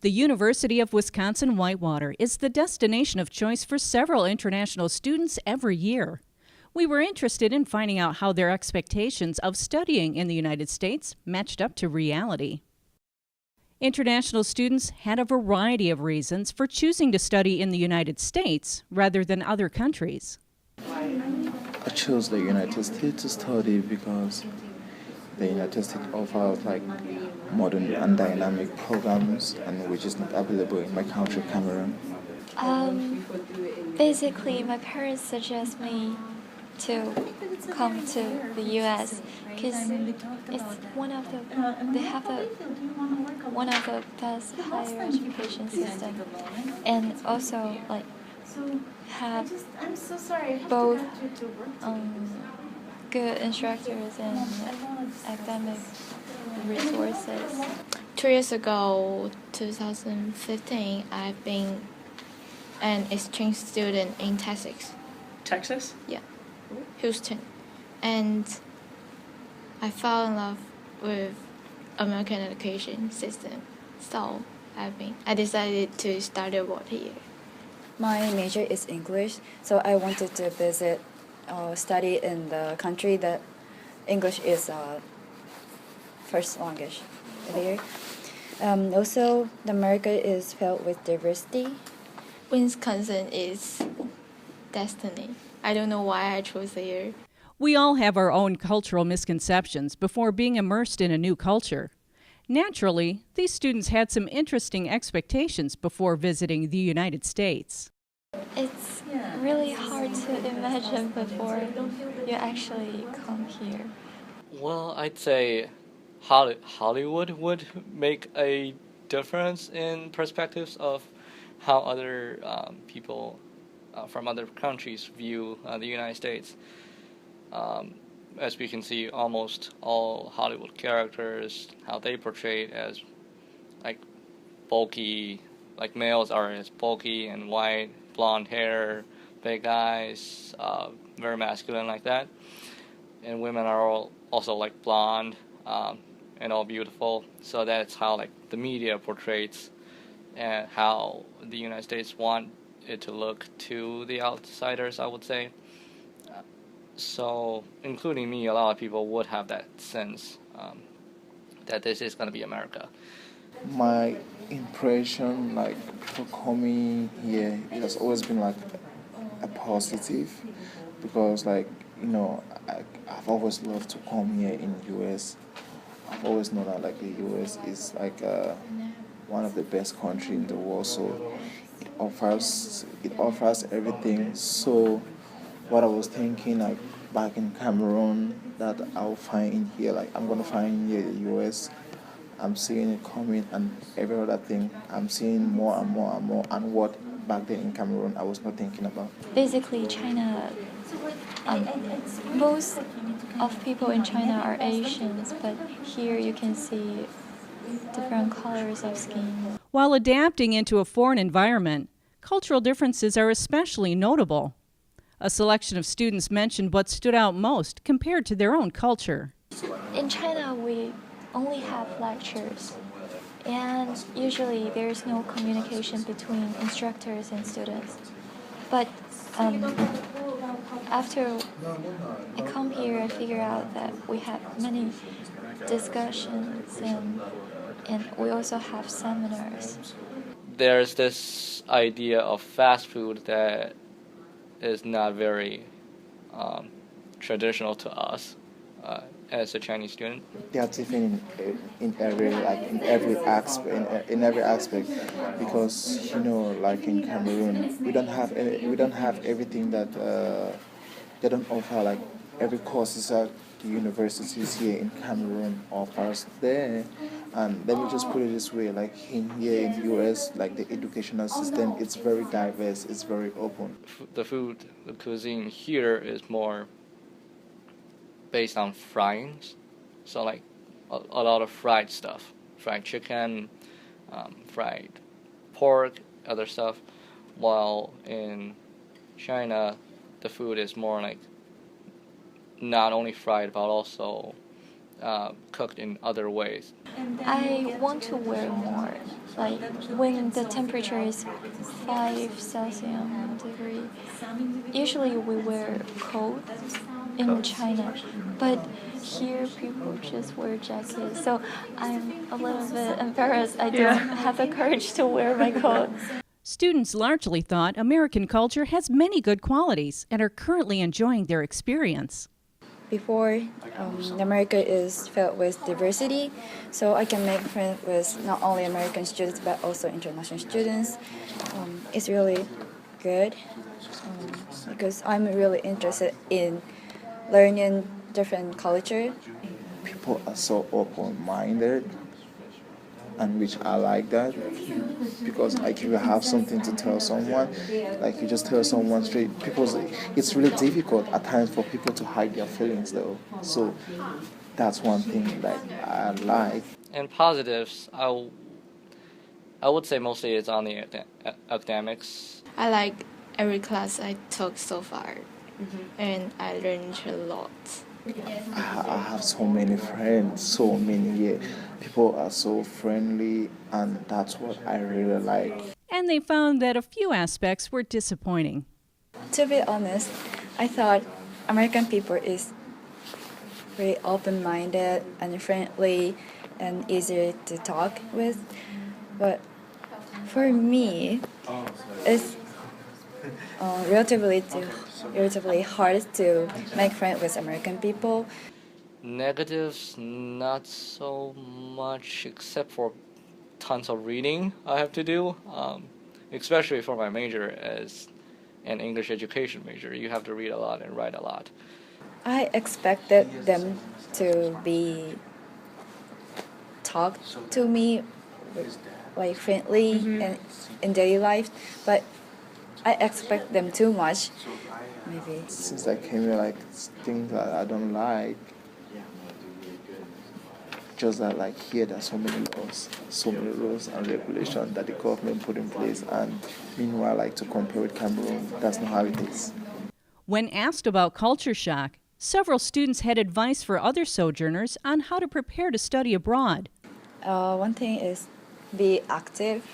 The University of Wisconsin-Whitewater is the destination of choice for several international students every year. We were interested in finding out how their expectations of studying in the United States matched up to reality. International students had a variety of reasons for choosing to study in the United States rather than other countries. I chose the United States to study because the United States offers like modern and dynamic programs, and which is not available in my country, Cameroon. Basically, my parents suggest me to come to the U.S. because it's they have one of the best higher education system, and also like have both good instructors and academic resources. 2 years ago, 2015, I've been an exchange student in Texas. Texas? Yeah, Houston. And I fell in love with American education system. So I decided to study abroad here. My major is English, so I wanted to visit study in the country that English is first language there. Also, America is filled with diversity. Wisconsin is destiny. I don't know why I chose here. We all have our own cultural misconceptions before being immersed in a new culture. Naturally, these students had some interesting expectations before visiting the United States. It's really hard to imagine before you actually come here. Well, I'd say Hollywood would make a difference in perspectives of how other people from other countries view the United States. As we can see, almost all Hollywood characters, how they portrayed as like bulky, like males are as bulky and white, blonde hair, big eyes, very masculine like that. And women are all also like blonde and all beautiful. So that's how like the media portrays and how the United States want it to look to the outsiders, I would say. So, including me, a lot of people would have that sense that this is going to be America. My impression, like for coming here, it has always been like a positive, because like I've always loved to come here in US. I've always known that like the US is like one of the best country in the world, so it offers everything. So what I was thinking like back in Cameroon that I'll find in here, like I'm gonna find here in the US, I'm seeing it coming, and every other thing I'm seeing more and more and more, and what back then in Cameroon I was not thinking about. Basically, China, most of people in China are Asians, but here you can see different colors of skin. While adapting into a foreign environment, cultural differences are especially notable. A selection of students mentioned what stood out most compared to their own culture. In China, we only have lectures, and usually there is no communication between instructors and students. But after I come here, I figure out that we have many discussions and we also have seminars. There's this idea of fast food that is not very traditional to us as a Chinese student. They are different in every aspect, because like in Cameroon we don't have everything that they don't offer, like every courses that the universities here in Cameroon offers there. And let me just put it this way, like here in the US, like the educational system, it's very diverse, it's very open. The cuisine here is more based on frying, so like a lot of fried stuff, fried chicken, fried pork, other stuff, while in China the food is more like not only fried but also cooked in other ways. I want to wear more. Like when the temperature is 5 Celsius degree, usually we wear coat in China, but here people just wear jackets. So I'm a little bit embarrassed. I don't have the courage to wear my coat. Students largely thought American culture has many good qualities and are currently enjoying their experience. Before, America is filled with diversity, so I can make friends with not only American students but also international students. It's really good because I'm really interested in learning different culture. People are so open-minded, and which I like that, because like if you have something to tell someone, like you just tell someone straight. It's really difficult at times for people to hide their feelings though. So that's one thing that I like. And positives, I would say mostly it's on the academics. I like every class I took so far, and I learned a lot. I have so many friends, so many. Yeah, people are so friendly, and that's what I really like. And they found that a few aspects were disappointing. To be honest, I thought American people is very open-minded and friendly and easier to talk with, but for me, it's relatively hard to make friends with American people. Negatives, not so much, except for tons of reading I have to do, especially for my major as an English education major. You have to read a lot and write a lot. I expected them to be talk to me like friendly and in daily life, but I expect them too much, maybe. Since I came here, like things that I don't like, just that like here there's so many rules and regulations that the government put in place, and meanwhile, like to compare with Cameroon, that's not how it is. When asked about culture shock, several students had advice for other sojourners on how to prepare to study abroad. One thing is be active,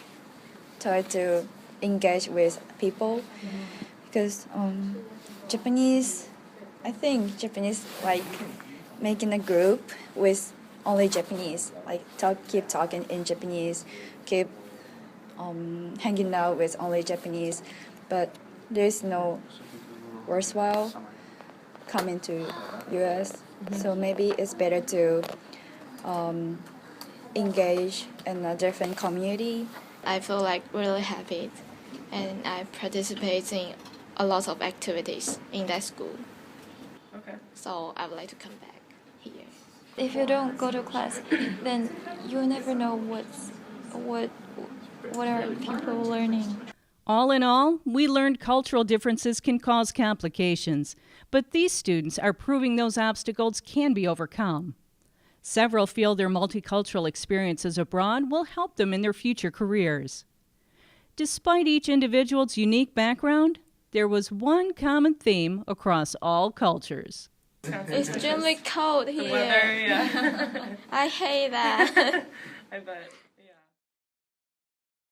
try to engage with people, because I think Japanese like making a group with only Japanese, like keep talking in Japanese, keep hanging out with only Japanese, but there's no worthwhile coming to US, so maybe it's better to engage in a different community. I feel like really happy, and I participate in a lot of activities in that school. Okay. So I would like to come back here. If you don't go to class, then you'll never know what are people learning. All in all, we learned cultural differences can cause complications, but these students are proving those obstacles can be overcome. Several feel their multicultural experiences abroad will help them in their future careers. Despite each individual's unique background, there was one common theme across all cultures. It's extremely cold here. Weather, yeah. I hate that. I bet.